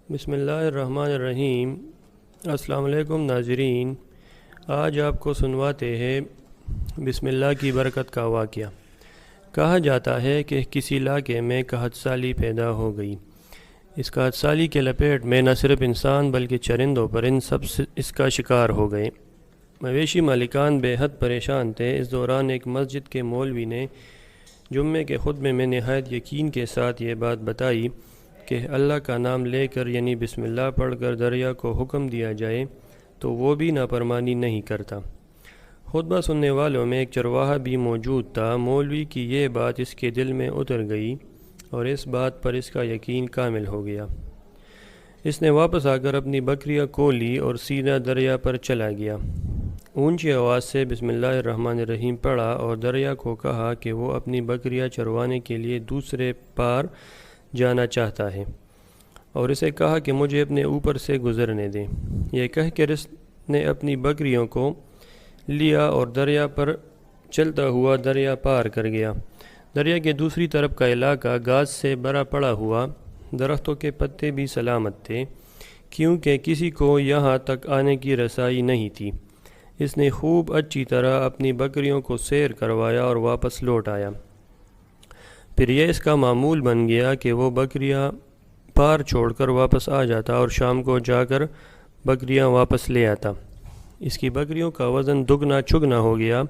بسم اللہ الرحمن الرحیم۔ السلام علیکم ناظرین، آج آپ کو سنواتے ہیں بسم اللہ کی برکت کا واقعہ۔ کہا جاتا ہے کہ کسی علاقے میں قحط سالی پیدا ہو گئی۔ اس قحط سالی کے لپیٹ میں نہ صرف انسان بلکہ چرند و پرند سب اس کا شکار ہو گئے۔ مویشی مالکان بے حد پریشان تھے۔ اس دوران ایک مسجد کے مولوی نے جمعے کے خطبے میں نہایت یقین کے ساتھ یہ بات بتائی کہ اللہ کا نام لے کر یعنی بسم اللہ پڑھ کر دریا کو حکم دیا جائے تو وہ بھی نافرمانی نہیں کرتا۔ خطبہ سننے والوں میں ایک چرواہا بھی موجود تھا۔ مولوی کی یہ بات اس کے دل میں اتر گئی اور اس بات پر اس کا یقین کامل ہو گیا۔ اس نے واپس آ کر اپنی بکریاں کو لی اور سیدھا دریا پر چلا گیا۔ اونچی آواز سے بسم اللہ الرحمن الرحیم پڑھا اور دریا کو کہا کہ وہ اپنی بکریاں چروانے کے لیے دوسرے پار جانا چاہتا ہے اور اسے کہا کہ مجھے اپنے اوپر سے گزرنے دیں۔ یہ کہہ کر اس نے اپنی بکریوں کو لیا اور دریا پر چلتا ہوا دریا پار کر گیا۔ دریا کے دوسری طرف کا علاقہ گھاس سے بھرا پڑا ہوا، درختوں کے پتے بھی سلامت تھے کیونکہ کسی کو یہاں تک آنے کی رسائی نہیں تھی۔ اس نے خوب اچھی طرح اپنی بکریوں کو سیر کروایا اور واپس لوٹ آیا۔ پھر یہ اس کا معمول بن گیا کہ وہ بکریاں پار چھوڑ کر واپس آ جاتا اور شام کو جا کر بکریاں واپس لے آتا۔ اس کی بکریوں کا وزن دگنا چگنا ہو گیا۔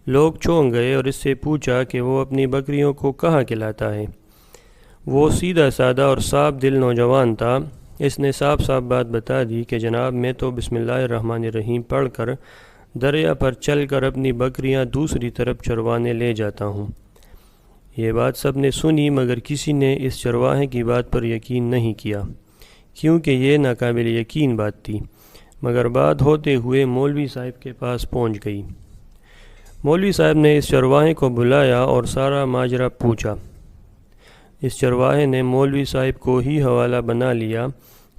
لوگ چونک گئے اور اس سے پوچھا کہ وہ اپنی بکریوں کو کہاں کھلاتا ہے۔ وہ سیدھا سادہ اور صاف دل نوجوان تھا۔ اس نے صاف صاف بات بتا دی کہ جناب میں تو بسم اللہ الرحمن الرحیم پڑھ کر دریا پر چل کر اپنی بکریاں دوسری طرف چروانے لے جاتا ہوں۔ یہ بات سب نے سنی مگر کسی نے اس چرواہے کی بات پر یقین نہیں کیا کیونکہ یہ ناقابل یقین بات تھی، مگر بات ہوتے ہوئے مولوی صاحب کے پاس پہنچ گئی۔ مولوی صاحب نے اس چرواہے کو بلایا اور سارا ماجرا پوچھا۔ اس چرواہے نے مولوی صاحب کو ہی حوالہ بنا لیا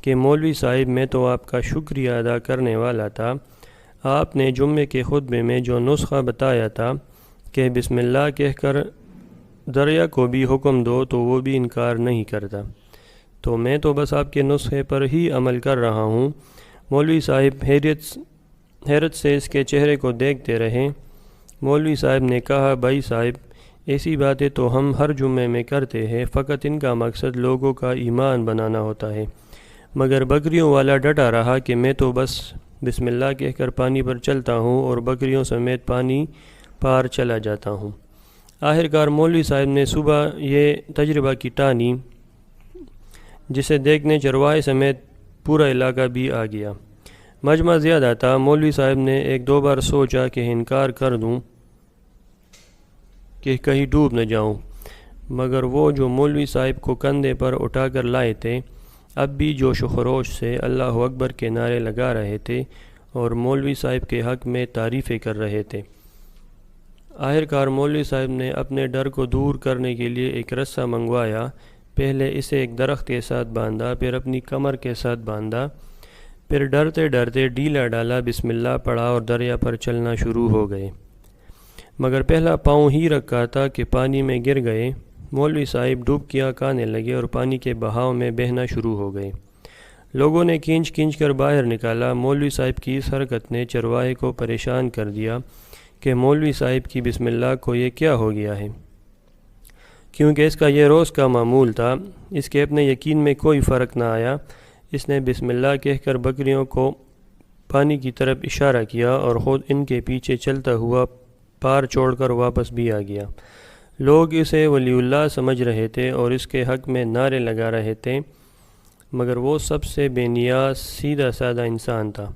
کہ مولوی صاحب میں تو آپ کا شکریہ ادا کرنے والا تھا۔ آپ نے جمعے کے خطبے میں جو نسخہ بتایا تھا کہ بسم اللہ کہہ کر دریا کو بھی حکم دو تو وہ بھی انکار نہیں کرتا، تو میں تو بس آپ کے نسخے پر ہی عمل کر رہا ہوں۔ مولوی صاحب حیرت سے اس کے چہرے کو دیکھتے رہے۔ مولوی صاحب نے کہا بھائی صاحب ایسی باتیں تو ہم ہر جمعے میں کرتے ہیں، فقط ان کا مقصد لوگوں کا ایمان بنانا ہوتا ہے، مگر بکریوں والا ڈٹا رہا کہ میں تو بس بسم اللہ کہہ کر پانی پر چلتا ہوں اور بکریوں سمیت پانی پار چلا جاتا ہوں۔ آخرکار مولوی صاحب نے صبح یہ تجربہ کی ٹانی جسے دیکھنے چرواہے سمیت پورا علاقہ بھی آ گیا۔ مجمع زیادہ تھا۔ مولوی صاحب نے ایک دو بار سوچا کہ انکار کر دوں کہ کہیں ڈوب نہ جاؤں، مگر وہ جو مولوی صاحب کو کندھے پر اٹھا کر لائے تھے اب بھی جوش و خروش سے اللہ اکبر کے نعرے لگا رہے تھے اور مولوی صاحب کے حق میں تعریفیں کر رہے تھے۔ آخرکار مولوی صاحب نے اپنے ڈر کو دور کرنے کے لیے ایک رسہ منگوایا۔ پہلے اسے ایک درخت کے ساتھ باندھا، پھر اپنی کمر کے ساتھ باندھا، پھر ڈرتے ڈرتے ڈیلا ڈالا، بسم اللہ پڑھا اور دریا پر چلنا شروع ہو گئے، مگر پہلا پاؤں ہی رکھا تھا کہ پانی میں گر گئے۔ مولوی صاحب ڈبکیاں کھانے لگے اور پانی کے بہاؤ میں بہنا شروع ہو گئے۔ لوگوں نے کھینچ کھینچ کر باہر نکالا۔ مولوی صاحب کی اس حرکت نے چرواہے کو پریشان کر دیا کہ مولوی صاحب کی بسم اللہ کو یہ کیا ہو گیا ہے، کیونکہ اس کا یہ روز کا معمول تھا۔ اس کے اپنے یقین میں کوئی فرق نہ آیا۔ اس نے بسم اللہ کہہ کر بکریوں کو پانی کی طرف اشارہ کیا اور خود ان کے پیچھے چلتا ہوا پار چھوڑ کر واپس بھی آ گیا۔ لوگ اسے ولی اللہ سمجھ رہے تھے اور اس کے حق میں نعرے لگا رہے تھے، مگر وہ سب سے بے نیاز سیدھا سادہ انسان تھا۔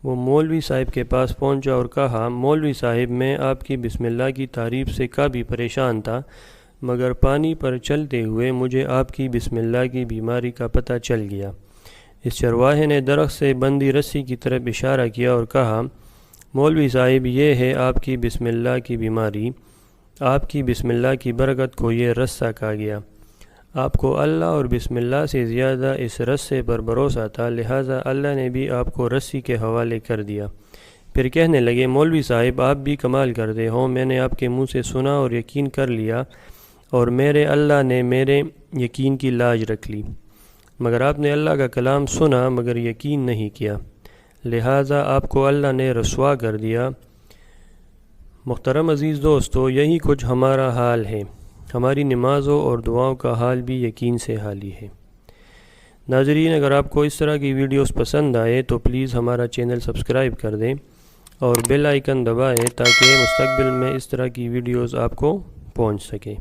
وہ مولوی صاحب کے پاس پہنچا اور کہا مولوی صاحب میں آپ کی بسم اللہ کی تعریف سے کافی پریشان تھا، مگر پانی پر چلتے ہوئے مجھے آپ کی بسم اللہ کی بیماری کا پتہ چل گیا۔ اس چرواہے نے درخت سے بندھی رسی کی طرف اشارہ کیا اور کہا مولوی صاحب یہ ہے آپ کی بسم اللہ کی بیماری، آپ کی بسم اللہ کی برکت کو یہ رسہ کہا گیا۔ آپ کو اللہ اور بسم اللہ سے زیادہ اس رسے پر بھروسہ تھا، لہٰذا اللہ نے بھی آپ کو رسی کے حوالے کر دیا۔ پھر کہنے لگے مولوی صاحب آپ بھی کمال کرتے ہو، میں نے آپ کے منہ سے سنا اور یقین کر لیا اور میرے اللہ نے میرے یقین کی لاج رکھ لی، مگر آپ نے اللہ کا کلام سنا مگر یقین نہیں کیا، لہٰذا آپ کو اللہ نے رسوا کر دیا۔ محترم عزیز دوستو، یہی کچھ ہمارا حال ہے، ہماری نمازوں اور دعاؤں کا حال بھی یقین سے حالی ہے۔ ناظرین، اگر آپ کو اس طرح کی ویڈیوز پسند آئے تو پلیز ہمارا چینل سبسکرائب کر دیں اور بیل آئیکن دبائیں تاکہ مستقبل میں اس طرح کی ویڈیوز آپ کو پہنچ سکیں۔